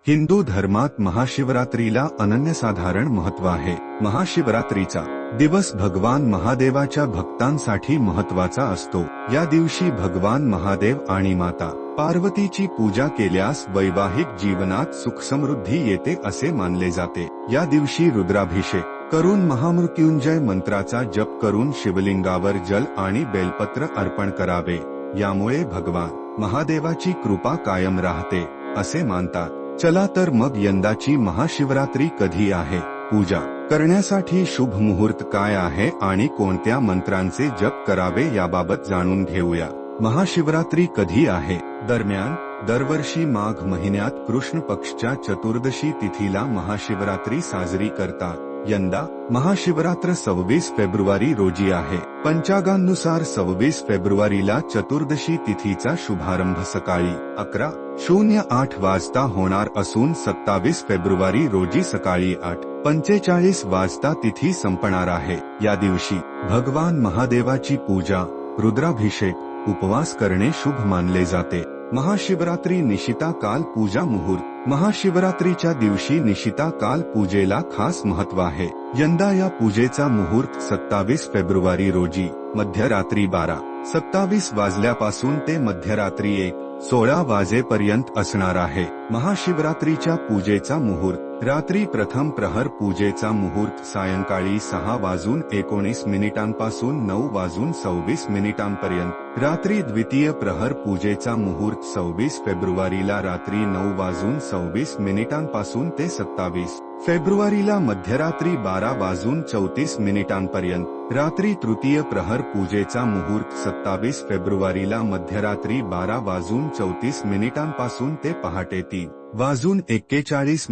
हिंदू धर्मात महाशिवरात्रीला अनन्यसाधारण महत्त्व आहे। महाशिवरात्रीचा दिवस भगवान महादेवाच्या भक्तांसाठी महत्त्वाचा असतो। या दिवशी भगवान महादेव आणि माता पार्वतीची पूजा केल्यास वैवाहिक जीवनात सुखसमृद्धी येते असे मानले जाते। या दिवशी रुद्राभिषेक करून महामृत्युंजय मंत्राचा जप करून शिवलिंगावर जल आणि बेलपत्र अर्पण करावे। यामुळे भगवान महादेवाची कृपा कायम राहते असे मानतात। चला तर मग यंदाची महाशिवरात्री कधी आहे, पूजा करण्यासाठी शुभ मुहूर्त काय आहे आणि कोणत्या मंत्रांचे जप करावे याबाबत जाणून घेऊया। महाशिवरात्री कधी आहे? दरम्यान दरवर्षी माघ महिन्यात कृष्ण पक्षच्या चतुर्दशी तिथीला महाशिवरात्री साजरी करतात। यंदा महाशिवरात्र 26 फेब्रुवारी रोजी आहे। पंचांगानुसार 26 फेब्रुवारीला चतुर्दशी तिथीचा शुभारंभ सकाळी 11:08 वाजता होणार असून 27 फेब्रुवारी रोजी सकाळी 8:45 वाजता तिथी संपणार आहे। या दिवशी भगवान महादेवाची पूजा, रुद्राभिषेक, उपवास करणे शुभ मानले जाते। महाशिवरात्री निशिता काल पूजा मुहूर्त। महाशिवरात्रीच्या दिवशी निशिता काल पूजेला खास महत्त्व आहे। यंदा या पूजेचा मुहूर्त 27 फेब्रुवारी रोजी मध्यरात्री 12:27 वाजल्यापासून ते मध्यरात्री 1:16 वाजेपर्यंत असणार आहे। महाशिवरात्रीच्या पूजेचा मुहूर्त रात्री प्रथम प्रहर पूजेचा मुहूर्त सायंकाळी 6:19 पासून 9:26 रात्री द्वितीय प्रहर पूजेचा मुहूर्त 26 फेब्रुवारीला रात्री 9:26 पासून ते 27 फेब्रुवारीला मध्यरात्री 12:34 रात्री तृतीय प्रहर पूजेचा मुहूर्त 27 फेब्रुवारीला मध्यरात्री 12:34 पासून ते पहाटे 3:41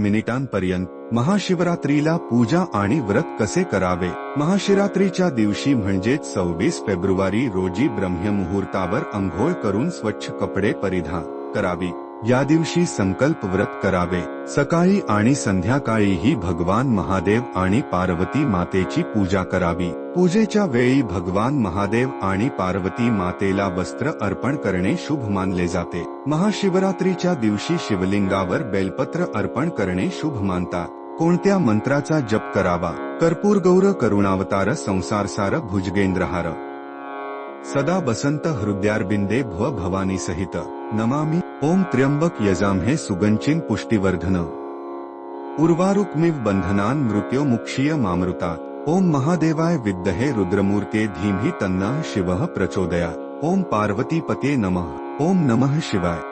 महाशिवरात्रीला पूजा आणि व्रत कसे करावे? महाशिवरात्रीच्या दिवशी म्हणजेच 26 फेब्रुवारी रोजी ब्रह्ममुहूर्तावर अंघोळ करून स्वच्छ कपडे परिधान करावी। या दिवशी संकल्प व्रत करावे। सकाळी आणि संध्याकाळीही भगवान महादेव आणि पार्वती मातेची पूजा करावी। पूजेच्या वेळी भगवान महादेव आणि पार्वती मातेला वस्त्र अर्पण करणे शुभ मानले जाते। महाशिवरात्रीच्या दिवशी शिवलिंगावर बेलपत्र अर्पण करणे शुभ मानतात। कोणत्या मंत्राचा जप करावा? कर्पूर गौर करुणावतार संसारसार भुजगेंद्रहार सदा बसंत हृदयारविंदे भव भवानी सहित नमामि। ओम त्र्यंबक यजामहे सुगंचिन पुष्टिवर्धन उर्वारुकमिव बंधनान मृत्योमुक्षीय मामृतात। ओम महादेवाय विद्महे रुद्रमूर्ते धीमहि तन्नः शिवः प्रचोदयात्। ओम पार्वतीपते नमः। ओम नमः शिवाय।